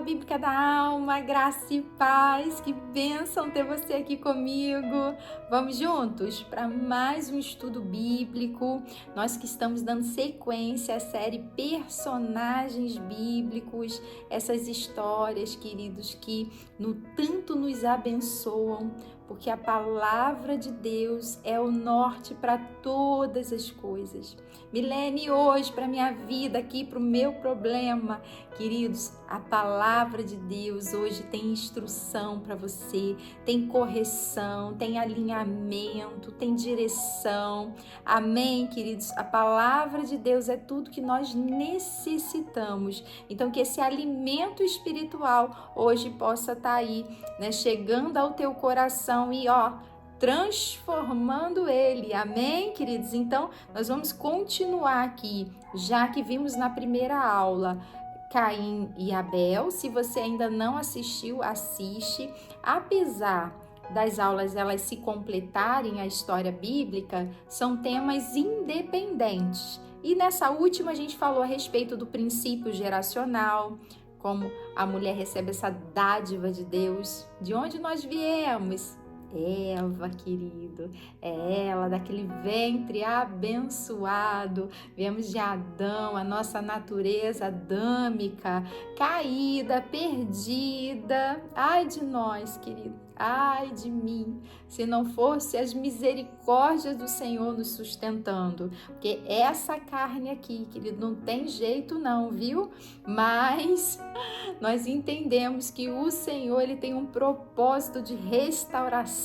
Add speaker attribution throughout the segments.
Speaker 1: Escola Bíblica da Alma, graça e paz, que bênção ter você aqui comigo. Vamos juntos para mais um estudo bíblico. Nós que estamos dando sequência à série Personagens Bíblicos, essas histórias, queridos, que no tanto nos abençoam, porque a palavra de Deus é o norte para todas as coisas. Milene, hoje, para minha vida aqui, para o meu problema, queridos, a palavra de Deus hoje tem instrução para você, tem correção, tem alinhamento, tem direção. Amém, queridos? A palavra de Deus é tudo que nós necessitamos. Então, que esse alimento espiritual hoje possa estar aí, né, chegando ao teu coração e, transformando ele. Amém, queridos? Então, nós vamos continuar aqui, já que vimos na primeira aula Caim e Abel. Se você ainda não assistiu, assiste. Apesar das aulas elas se completarem a história bíblica, são temas independentes. E nessa última a gente falou a respeito do princípio geracional, como a mulher recebe essa dádiva de Deus, de onde nós viemos. Eva, querido, é ela, daquele ventre abençoado. Viemos de Adão, a nossa natureza adâmica, caída, perdida. Ai de nós, querido, ai de mim, se não fosse as misericórdias do Senhor nos sustentando, porque essa carne aqui, querido, não tem jeito não, viu? Mas nós entendemos que o Senhor, ele tem um propósito de restauração,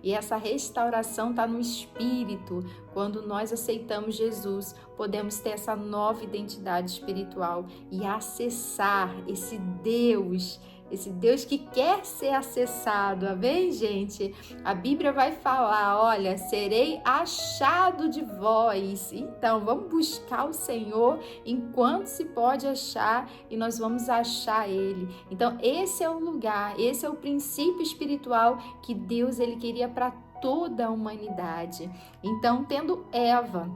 Speaker 1: e essa restauração está no Espírito. Quando nós aceitamos Jesus, podemos ter essa nova identidade espiritual e acessar esse Deus que quer ser acessado. Amém, gente? A Bíblia vai falar, olha, serei achado de vós. Então, vamos buscar o Senhor enquanto se pode achar, e nós vamos achar Ele. Então, esse é o lugar, esse é o princípio espiritual que Deus, ele queria para toda a humanidade. Então, tendo Eva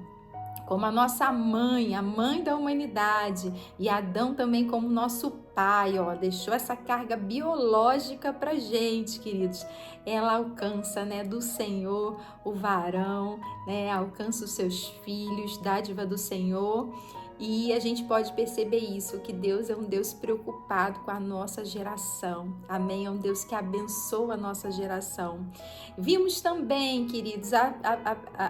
Speaker 1: como a nossa mãe, a mãe da humanidade, e Adão também como nosso pai, deixou essa carga biológica pra gente, queridos. Ela alcança, né, do Senhor o varão, né, alcança os seus filhos, dádiva do Senhor. E a gente pode perceber isso, que Deus é um Deus preocupado com a nossa geração. Amém? É um Deus que abençoa a nossa geração. Vimos também, queridos,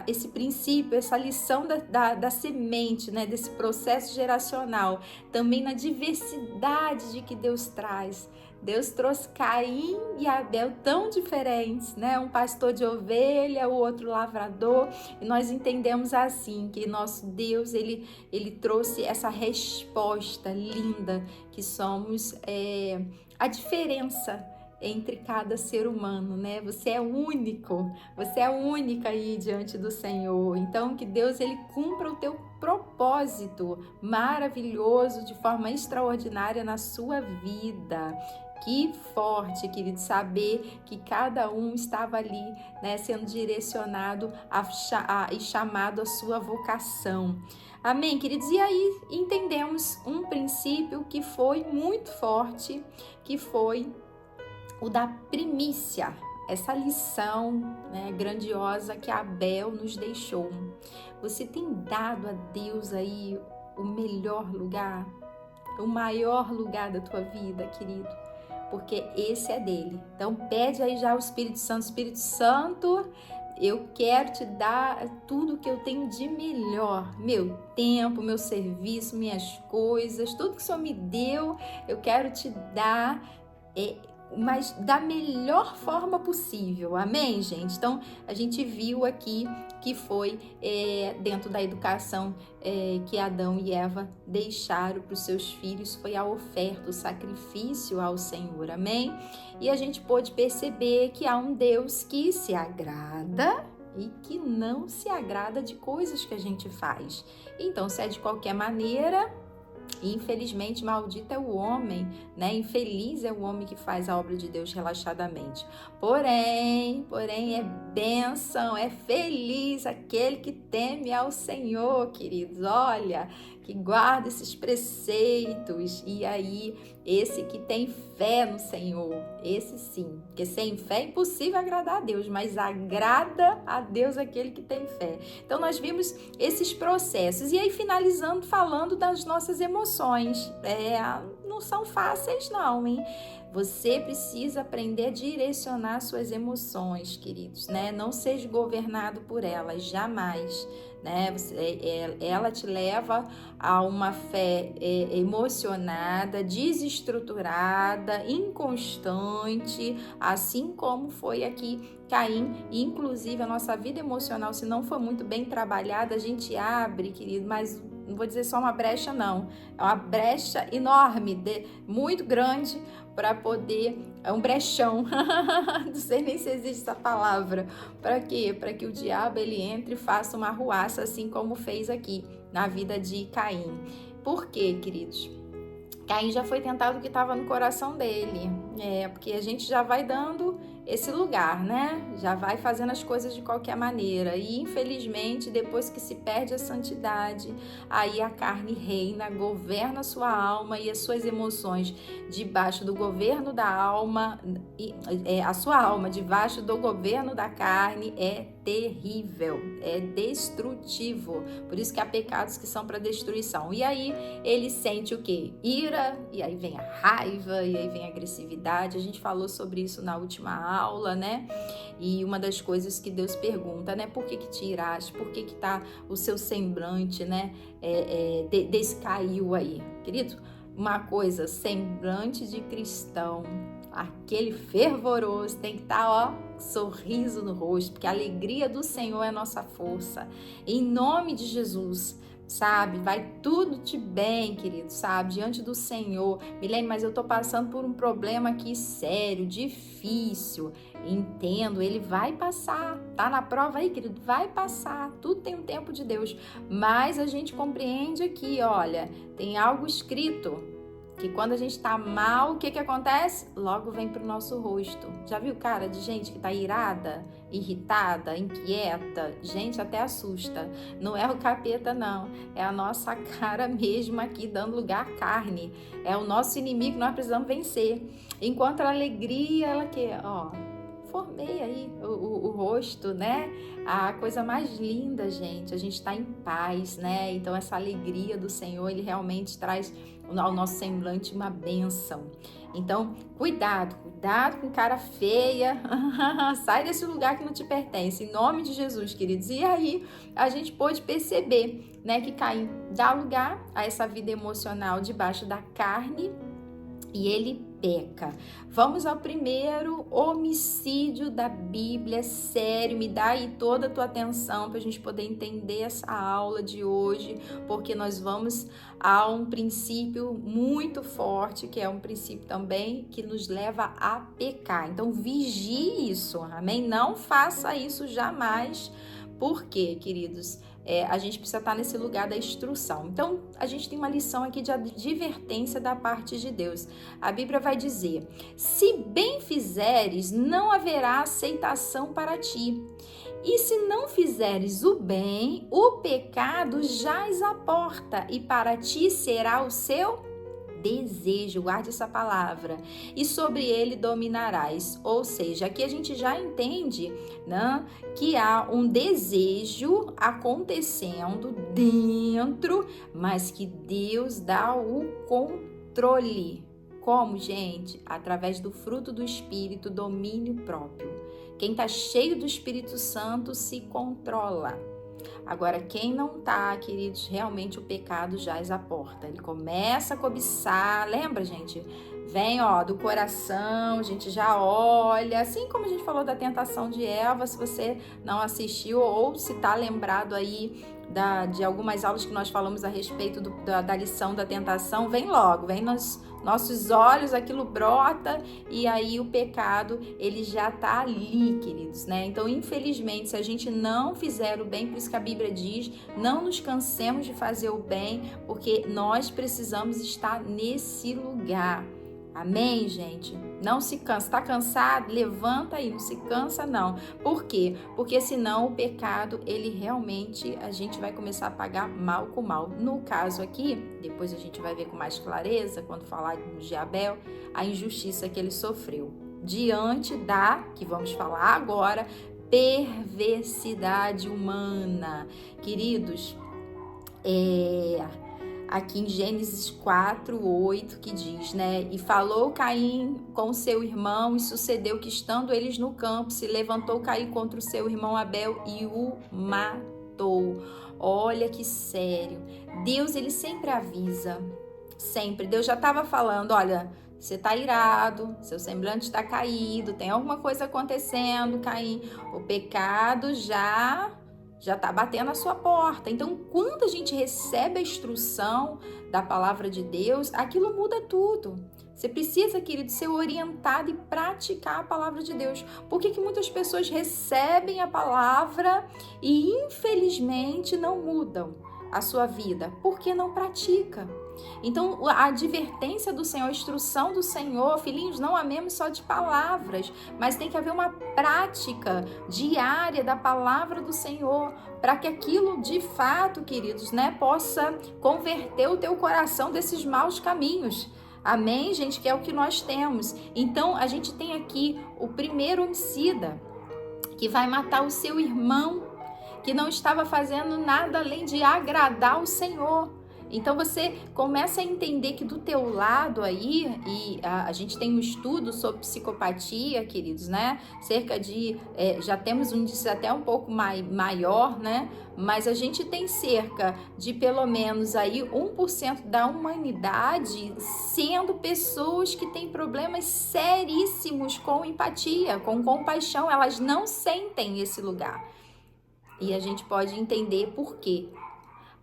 Speaker 1: esse princípio, essa lição da semente, né? Desse processo geracional. Também na diversidade de que Deus traz. Deus trouxe Caim e Abel tão diferentes, né? Um pastor de ovelha, o outro lavrador. E nós entendemos assim, que nosso Deus, ele trouxe essa resposta linda, que somos a diferença entre cada ser humano, né? Você é único, você é única aí diante do Senhor. Então, que Deus, ele cumpra o teu propósito maravilhoso, de forma extraordinária na sua vida. Que forte, querido, saber que cada um estava ali, né, sendo direcionado e chamado à sua vocação. Amém, queridos? E aí entendemos um princípio que foi muito forte, que foi o da primícia. Essa lição, né, grandiosa que Abel nos deixou. Você tem dado a Deus aí o melhor lugar, o maior lugar da tua vida, querido? Porque esse é dele. Então pede aí já ao Espírito Santo, eu quero te dar tudo que eu tenho de melhor, meu tempo, meu serviço, minhas coisas, tudo que o Senhor me deu, eu quero te dar, mas da melhor forma possível. Amém, gente? Então, a gente viu aqui que foi dentro da educação que Adão e Eva deixaram para os seus filhos, foi a oferta, o sacrifício ao Senhor. Amém? E a gente pôde perceber que há um Deus que se agrada e que não se agrada de coisas que a gente faz. Então, se é de qualquer maneira, infelizmente, maldito é o homem, né? Infeliz é o homem que faz a obra de Deus relaxadamente. Porém, é bênção, é feliz aquele que teme ao Senhor, queridos. Olha, que guarda esses preceitos. E aí, esse que tem fé no Senhor, esse sim, porque sem fé é impossível agradar a Deus, mas agrada a Deus aquele que tem fé. Então, nós vimos esses processos. E aí, finalizando, falando das nossas emoções. Não são fáceis não, hein? Você precisa aprender a direcionar suas emoções, queridos, né? Não seja governado por elas, jamais, né? Ela te leva a uma fé emocionada, desestruturada, inconstante, assim como foi aqui Caim. E, inclusive, a nossa vida emocional, se não for muito bem trabalhada, a gente abre, querido, mas não vou dizer só uma brecha, não. É uma brecha enorme, muito grande, para poder... É um brechão. Não sei nem se existe essa palavra. Para quê? Para que o diabo ele entre e faça uma arruaça, assim como fez aqui na vida de Caim. Por quê, queridos? Caim já foi tentado o que estava no coração dele. Porque a gente já vai dando esse lugar, né? Já vai fazendo as coisas de qualquer maneira. E, infelizmente, depois que se perde a santidade, aí a carne reina, governa a sua alma e as suas emoções debaixo do governo da alma. A sua alma debaixo do governo da carne é terrível, é destrutivo. Por isso que há pecados que são para destruição. E aí ele sente o quê? Ira, e aí vem a raiva, e aí vem a agressividade. A gente falou sobre isso na última aula, né? E uma das coisas que Deus pergunta, né? Por que te iraste? Por que tá o seu semblante, né? Descaiu aí. Querido, uma coisa, semblante de cristão, aquele fervoroso, tem que estar, sorriso no rosto, porque a alegria do Senhor é a nossa força. Em nome de Jesus, sabe? Vai tudo de bem, querido, sabe? Diante do Senhor. Milene, mas eu tô passando por um problema aqui sério, difícil. Entendo, ele vai passar. Tá na prova aí, querido? Vai passar. Tudo tem um tempo de Deus. Mas a gente compreende aqui, olha, tem algo escrito que quando a gente tá mal, o que acontece? Logo vem pro nosso rosto. Já viu cara de gente que tá irada, irritada, inquieta? Gente, até assusta. Não é o capeta, não. É a nossa cara mesmo aqui, dando lugar à carne. É o nosso inimigo que nós precisamos vencer. Enquanto a alegria, ela quer, formei aí o rosto, né? A coisa mais linda, gente, a gente tá em paz, né? Então essa alegria do Senhor, ele realmente traz ao nosso semblante uma bênção. Então, cuidado com cara feia, sai desse lugar que não te pertence, em nome de Jesus, queridos. E aí, a gente pôde perceber, né, que Caim dá lugar a essa vida emocional debaixo da carne e ele peca. Vamos ao primeiro homicídio da Bíblia, sério, me dá aí toda a tua atenção para a gente poder entender essa aula de hoje, porque nós vamos a um princípio muito forte, que é um princípio também que nos leva a pecar. Então, vigie isso, amém? Não faça isso jamais. Por quê, queridos? A gente precisa estar nesse lugar da instrução. Então, a gente tem uma lição aqui de advertência da parte de Deus. A Bíblia vai dizer: se bem fizeres, não haverá aceitação para ti. E se não fizeres o bem, o pecado jaz à porta, e para ti será o seu desejo, guarde essa palavra, e sobre ele dominarás. Ou seja, aqui a gente já entende, né, que há um desejo acontecendo dentro, mas que Deus dá o controle. Como, gente? Através do fruto do Espírito, domínio próprio. Quem está cheio do Espírito Santo se controla. Agora, quem não tá, queridos, realmente o pecado jaz à porta. Ele começa a cobiçar, lembra, gente? Vem, do coração, a gente já olha, assim como a gente falou da tentação de Eva, se você não assistiu ou se tá lembrado aí de algumas aulas que nós falamos a respeito da lição da tentação, vem logo, vem nos nossos olhos, aquilo brota e aí o pecado, ele já tá ali, queridos, né? Então, infelizmente, se a gente não fizer o bem, por isso que a Bíblia diz, não nos cansemos de fazer o bem, porque nós precisamos estar nesse lugar. Amém, gente? Não se cansa. Está cansado? Levanta aí, não se cansa não. Por quê? Porque senão o pecado, ele realmente, a gente vai começar a pagar mal com mal. No caso aqui, depois a gente vai ver com mais clareza, quando falar de Abel, a injustiça que ele sofreu. Diante da, que vamos falar agora, perversidade humana. Queridos, aqui em Gênesis 4:8, que diz, né? E falou Caim com seu irmão, e sucedeu que, estando eles no campo, se levantou Caim contra o seu irmão Abel e o matou. Olha que sério. Deus, ele sempre avisa, sempre. Deus já estava falando, olha, você está irado, seu semblante está caído, tem alguma coisa acontecendo, Caim. O pecado já está batendo a sua porta. Então, quando a gente recebe a instrução da palavra de Deus, aquilo muda tudo. Você precisa, querido, ser orientado e praticar a palavra de Deus. Por que muitas pessoas recebem a palavra e, infelizmente, não mudam a sua vida? Porque não pratica. Então, a advertência do Senhor, a instrução do Senhor, filhinhos, não amemos só de palavras, mas tem que haver uma prática diária da palavra do Senhor, para que aquilo de fato, queridos, né, possa converter o teu coração desses maus caminhos. Amém, gente? Que é o que nós temos. Então, a gente tem aqui o primeiro homicida, que vai matar o seu irmão, que não estava fazendo nada além de agradar o Senhor. Então você começa a entender que do teu lado aí, e a gente tem um estudo sobre psicopatia, queridos, né? Cerca de, já temos um índice até um pouco maior, né? Mas a gente tem cerca de pelo menos aí 1% da humanidade sendo pessoas que têm problemas seríssimos com empatia, com compaixão, elas não sentem esse lugar. E a gente pode entender por quê.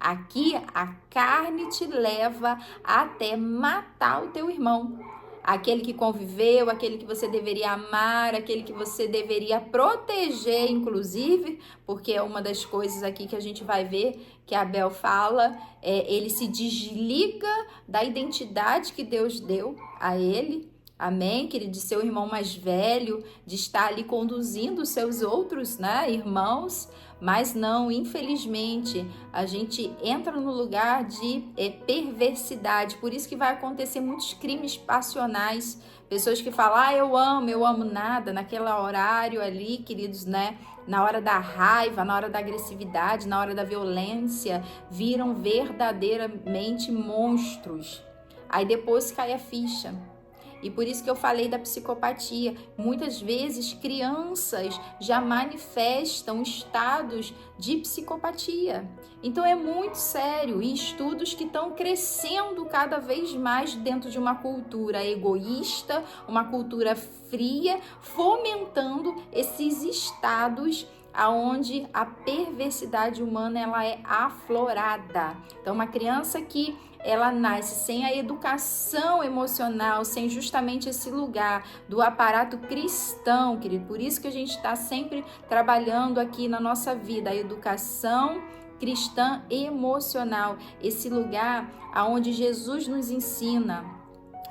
Speaker 1: Aqui a carne te leva até matar o teu irmão. Aquele que conviveu, aquele que você deveria amar, aquele que você deveria proteger, inclusive, porque é uma das coisas aqui que a gente vai ver que Abel fala, ele se desliga da identidade que Deus deu a ele. Amém, querido, de seu irmão mais velho, de estar ali conduzindo os seus outros, né, irmãos, mas não, infelizmente, a gente entra no lugar de perversidade, por isso que vai acontecer muitos crimes passionais, pessoas que falam, eu amo nada, naquele horário ali, queridos, né, na hora da raiva, na hora da agressividade, na hora da violência, viram verdadeiramente monstros, aí depois cai a ficha. E por isso que eu falei da psicopatia. Muitas vezes crianças já manifestam estados de psicopatia. Então é muito sério, e estudos que estão crescendo cada vez mais dentro de uma cultura egoísta, uma cultura fria, fomentando esses estados aonde a perversidade humana ela é aflorada. Então uma criança que ela nasce sem a educação emocional, sem justamente esse lugar do aparato cristão, querido. Por isso que a gente está sempre trabalhando aqui na nossa vida, a educação cristã emocional, esse lugar aonde Jesus nos ensina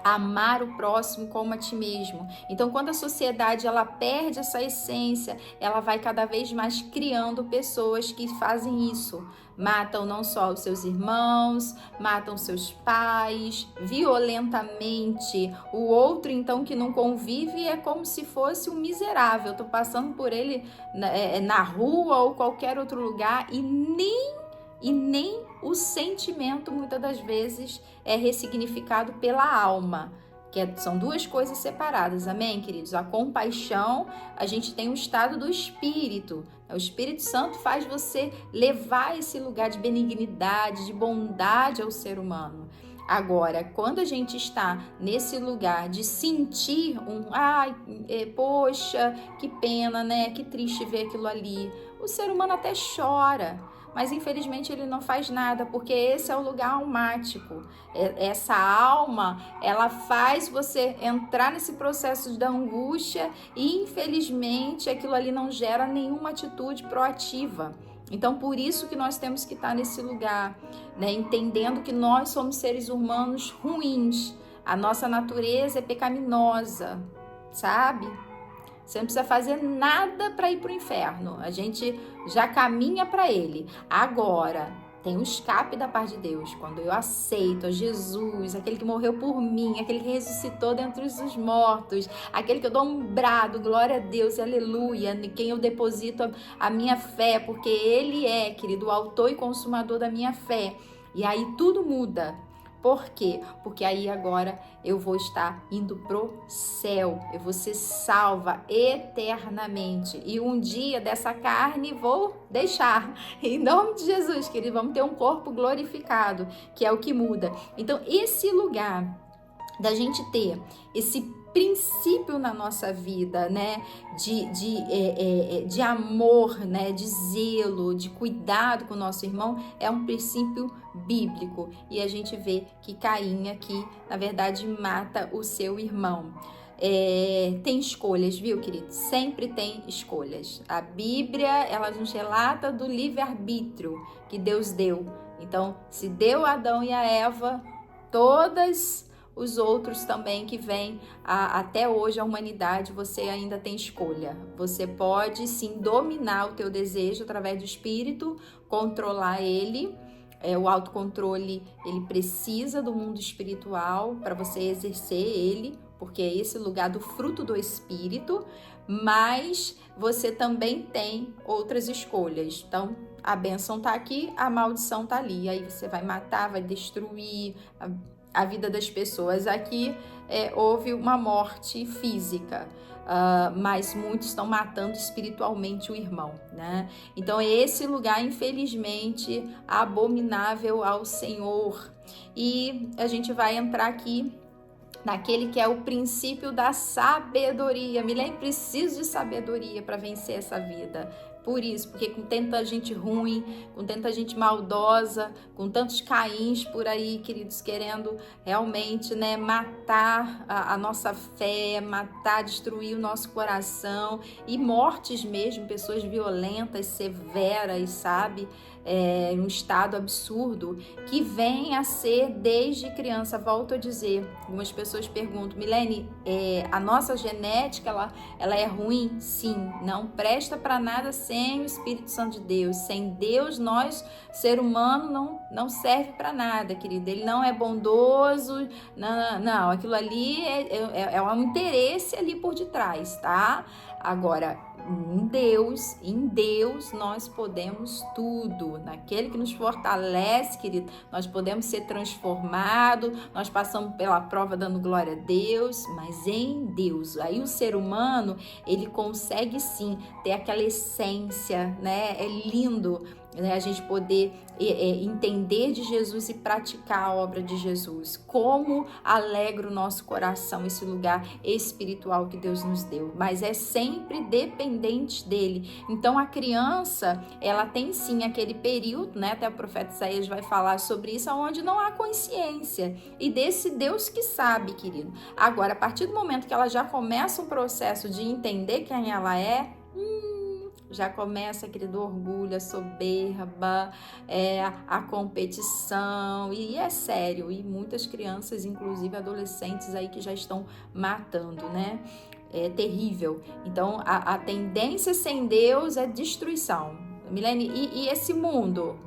Speaker 1: a amar o próximo como a ti mesmo. Então, quando a sociedade ela perde essa essência, ela vai cada vez mais criando pessoas que fazem isso. Matam não só os seus irmãos, matam seus pais, violentamente. O outro, então, que não convive é como se fosse um miserável. Eu tô passando por ele na rua ou qualquer outro lugar e nem o sentimento, muitas das vezes, é ressignificado pela alma, são duas coisas separadas, amém, queridos? A compaixão, a gente tem um estado do Espírito. O Espírito Santo faz você levar esse lugar de benignidade, de bondade ao ser humano. Agora, quando a gente está nesse lugar de sentir poxa, que pena, né? Que triste ver aquilo ali. O ser humano até chora, mas infelizmente ele não faz nada, porque esse é o lugar almático. Essa alma, ela faz você entrar nesse processo da angústia e infelizmente aquilo ali não gera nenhuma atitude proativa. Então, por isso que nós temos que estar nesse lugar, né? Entendendo que nós somos seres humanos ruins. A nossa natureza é pecaminosa, sabe? Você não precisa fazer nada para ir para o inferno. A gente já caminha para ele. Agora, tem o escape da parte de Deus. Quando eu aceito a Jesus, aquele que morreu por mim, aquele que ressuscitou dentre os mortos, aquele que eu dou um brado, glória a Deus, aleluia, em quem eu deposito a minha fé, porque ele é, querido, o autor e consumador da minha fé. E aí tudo muda. Por quê? Porque aí agora eu vou estar indo pro céu, eu vou ser salva eternamente. E um dia dessa carne vou deixar. Em nome de Jesus, querido, vamos ter um corpo glorificado, que é o que muda. Então, esse lugar da gente ter esse princípio na nossa vida, né, de amor, né, de zelo, de cuidado com o nosso irmão, é um princípio bíblico. E a gente vê que Caim aqui, na verdade, mata o seu irmão. Tem escolhas, viu, querido? Sempre tem escolhas. A Bíblia, ela nos relata do livre-arbítrio que Deus deu. Então, se deu a Adão e a Eva, todas os outros também que vêm até hoje, a humanidade, você ainda tem escolha. Você pode sim dominar o teu desejo através do Espírito, controlar ele. O autocontrole, ele precisa do mundo espiritual para você exercer ele, porque é esse lugar do fruto do Espírito, mas você também tem outras escolhas. Então, a bênção tá aqui, a maldição tá ali. Aí você vai matar, vai destruir a vida das pessoas. Aqui houve uma morte física, mas muitos estão matando espiritualmente o irmão, né? Então, esse lugar, infelizmente, abominável ao Senhor. E a gente vai entrar aqui naquele que é o princípio da sabedoria. Milene, preciso de sabedoria para vencer essa vida. Por isso, porque com tanta gente ruim, com tanta gente maldosa, com tantos Caíns por aí, queridos, querendo realmente, né, matar a nossa fé, matar, destruir o nosso coração, e mortes mesmo, pessoas violentas, severas, sabe? Um estado absurdo, que vem a ser desde criança. Volto a dizer, algumas pessoas perguntam, Milene, a nossa genética, ela é ruim? Sim, não presta para nada sem o Espírito Santo de Deus. Sem Deus, nós, ser humano, não serve para nada, querido. Ele não é bondoso, não, aquilo ali é um interesse ali por detrás, tá? Agora, em Deus nós podemos tudo. Naquele que nos fortalece, querido, nós podemos ser transformados, nós passamos pela prova dando glória a Deus, mas em Deus. Aí o ser humano, ele consegue sim ter aquela essência, né? É lindo, né, a gente poder entender de Jesus e praticar a obra de Jesus. Como alegra o nosso coração esse lugar espiritual que Deus nos deu, mas é sempre dependente dele. Então a criança, ela tem sim aquele período, né, até o profeta Isaías vai falar sobre isso, onde não há consciência, e desse Deus que sabe, querido. Agora, a partir do momento que ela já começa um processo de entender quem ela já começa, querido, orgulho, a soberba, a competição, e é sério, e muitas crianças, inclusive adolescentes aí que já estão matando, né? É terrível. Então, a tendência sem Deus é destruição. Milene, e esse mundo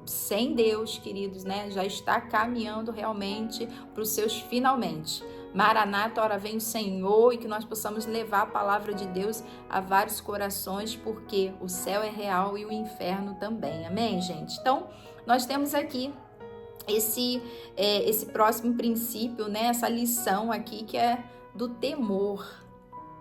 Speaker 1: sem Deus, queridos, né, já está caminhando realmente para os seus finalmente. Maranata, ora vem o Senhor, e que nós possamos levar a palavra de Deus a vários corações, porque o céu é real e o inferno também. Amém, gente? Então, nós temos aqui esse próximo princípio, né? Essa lição aqui que é do temor.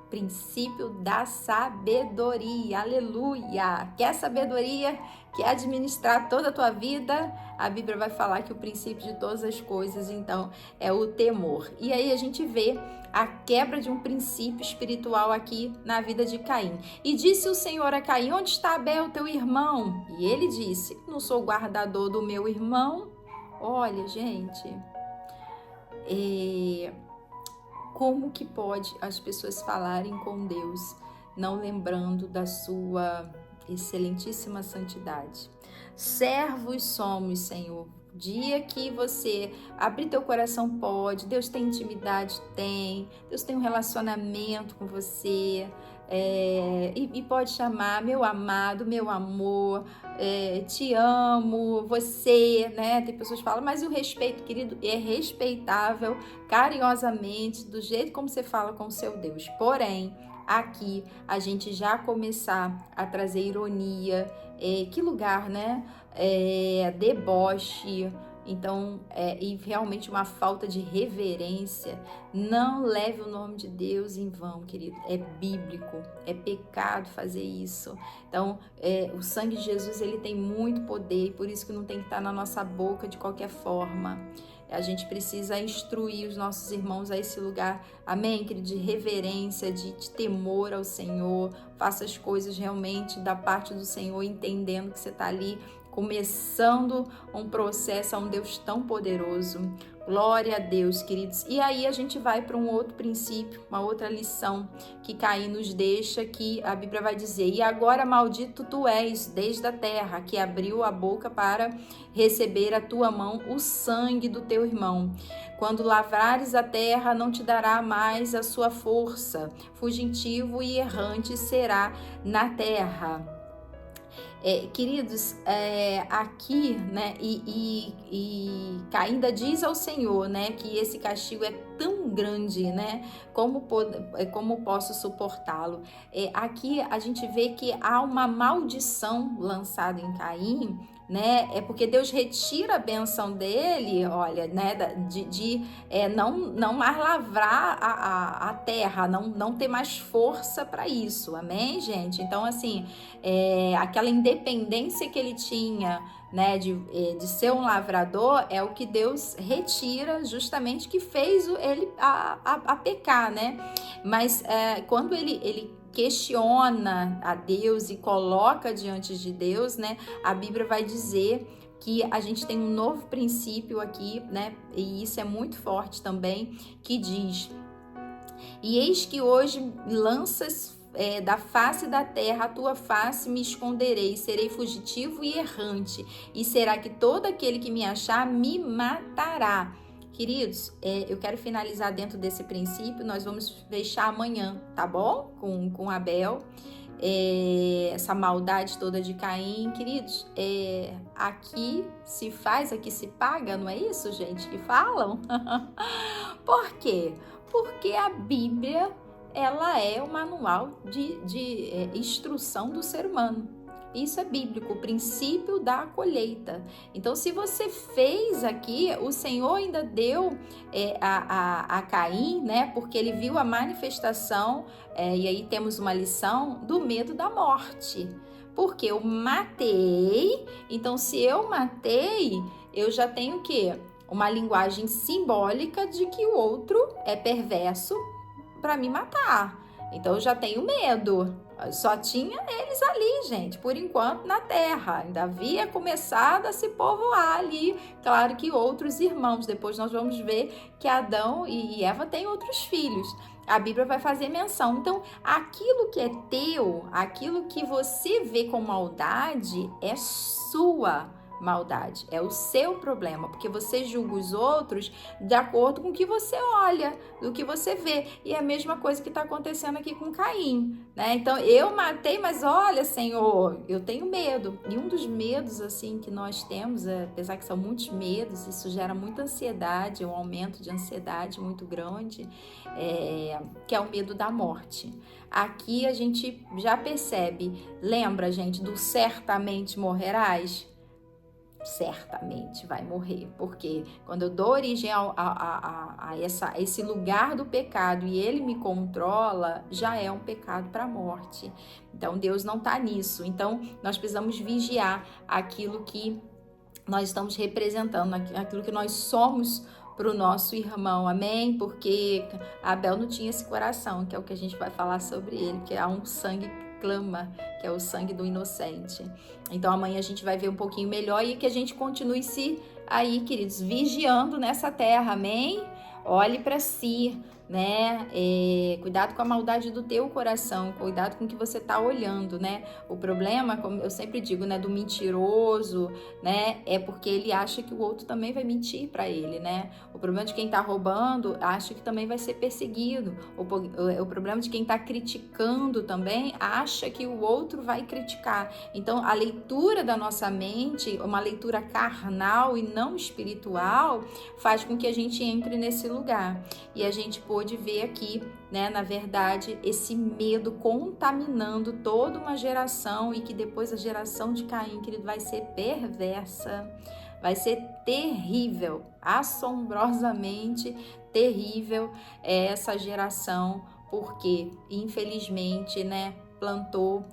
Speaker 1: Princípio da sabedoria, aleluia! Quer sabedoria? Quer administrar toda a tua vida? A Bíblia vai falar que o princípio de todas as coisas, então, é o temor. E aí a gente vê a quebra de um princípio espiritual aqui na vida de Caim. E disse o Senhor a Caim, onde está Abel, teu irmão? E ele disse, não sou guardador do meu irmão? Olha, gente, como que pode as pessoas falarem com Deus, não lembrando da sua excelentíssima santidade? Servos somos, Senhor, Dia que você abrir teu coração, pode. Deus tem intimidade? Tem. Deus tem um relacionamento com você. E pode chamar, meu amado, meu amor, te amo, você, né? Tem pessoas que falam, mas o respeito, querido, é respeitável, carinhosamente, do jeito como você fala com o seu Deus. Porém, aqui a gente já começar a trazer ironia, que lugar, né? Deboche, então, e realmente uma falta de reverência. Não leve o nome de Deus em vão, querido. É bíblico, é pecado fazer isso. Então, o sangue de Jesus, ele tem muito poder, por isso que não tem que estar na nossa boca de qualquer forma. A gente precisa instruir os nossos irmãos a esse lugar, amém, querido, de reverência, de temor ao Senhor. Faça as coisas realmente da parte do Senhor, entendendo que você está ali começando um processo a um Deus tão poderoso. Glória a Deus, queridos. E aí a gente vai para um outro princípio, uma outra lição que Caim nos deixa, que a Bíblia vai dizer: e agora maldito tu és desde a terra, que abriu a boca para receber a tua mão o sangue do teu irmão. Quando lavrares a terra, não te dará mais a sua força. Fugitivo e errante será na terra. Queridos, aqui, né, e ainda diz ao Senhor, né, que esse castigo é tão grande, né, como posso suportá-lo? Aqui a gente vê que há uma maldição lançada em Caim, né, porque Deus retira a benção dele, olha, né, de não mais lavrar a terra, não ter mais força para isso, amém, gente? Então, assim, aquela independência que ele tinha, né, de ser um lavrador, é o que Deus retira, justamente, que fez ele a pecar, né? Mas quando ele questiona a Deus e coloca diante de Deus, né, a Bíblia vai dizer que a gente tem um novo princípio aqui, né, e isso é muito forte também, que diz: e eis que hoje lanças da face da terra a tua face me esconderei, serei fugitivo e errante, e será que todo aquele que me achar me matará. Queridos, eu quero finalizar dentro desse princípio. Nós vamos fechar amanhã, tá bom? Com Abel, essa maldade toda de Caim. Queridos, aqui se faz, aqui se paga, não é isso, gente, que falam? Por quê? Porque a Bíblia, ela é o manual de instrução do ser humano. Isso é bíblico, o princípio da colheita. Então, se você fez aqui, o Senhor ainda deu a Caim, né? Porque ele viu a manifestação, e aí temos uma lição do medo da morte. Porque eu matei, então se eu matei, eu já tenho o quê? Uma linguagem simbólica de que o outro é perverso para me matar. Então eu já tenho medo. Só tinha eles ali, gente, por enquanto na terra. Ainda havia começado a se povoar ali. Claro que outros irmãos. Depois nós vamos ver que Adão e Eva têm outros filhos. A Bíblia vai fazer menção. Então, aquilo que é teu, aquilo que você vê com maldade, é sua maldade, é o seu problema, porque você julga os outros de acordo com o que você olha, do que você vê, e é a mesma coisa que está acontecendo aqui com Caim, né? Então, eu matei, mas olha, Senhor, eu tenho medo, e um dos medos, assim, que nós temos, apesar que são muitos medos, isso gera muita ansiedade, um aumento de ansiedade muito grande, que é o medo da morte. Aqui a gente já percebe, lembra, gente, do certamente morrerás? Certamente vai morrer, porque quando eu dou origem a esse lugar do pecado e ele me controla, já é um pecado para a morte. Então Deus não está nisso. Então nós precisamos vigiar aquilo que nós estamos representando, aquilo que nós somos para o nosso irmão, amém? Porque Abel não tinha esse coração, que é o que a gente vai falar sobre ele, que há um sangue clama, que é o sangue do inocente. Então amanhã a gente vai ver um pouquinho melhor e que a gente continue aí, queridos, vigiando nessa terra, amém? Olhe para si, né? Cuidado com a maldade do teu coração, cuidado com o que você está olhando, né? O problema, como eu sempre digo, né, do mentiroso, né, é porque ele acha que o outro também vai mentir para ele, né? O problema de quem está roubando acha que também vai ser perseguido. O problema de quem está criticando também acha que o outro vai criticar. Então, a leitura da nossa mente, uma leitura carnal e não espiritual, faz com que a gente entre nesse lugar. E a gente pôde ver aqui, né, na verdade, esse medo contaminando toda uma geração, e que depois a geração de Caim, querido, vai ser perversa, vai ser terrível, assombrosamente terrível essa geração, porque infelizmente, né, plantou,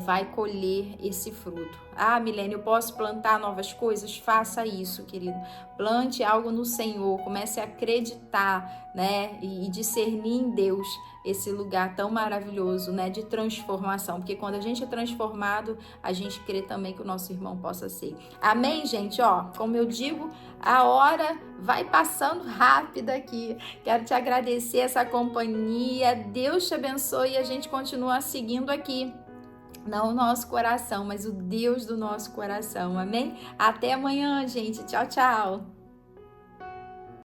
Speaker 1: vai colher esse fruto. Ah, Milene, eu posso plantar novas coisas? Faça isso, querido. Plante algo no Senhor, comece a acreditar, né, e discernir em Deus esse lugar tão maravilhoso, né, de transformação, porque quando a gente é transformado, a gente crê também que o nosso irmão possa ser. Amém, gente? Ó, como eu digo, a hora vai passando rápida aqui. Quero te agradecer essa companhia. Deus te abençoe, e a gente continua seguindo aqui. Não o nosso coração, mas o Deus do nosso coração. Amém? Até amanhã, gente. Tchau, tchau.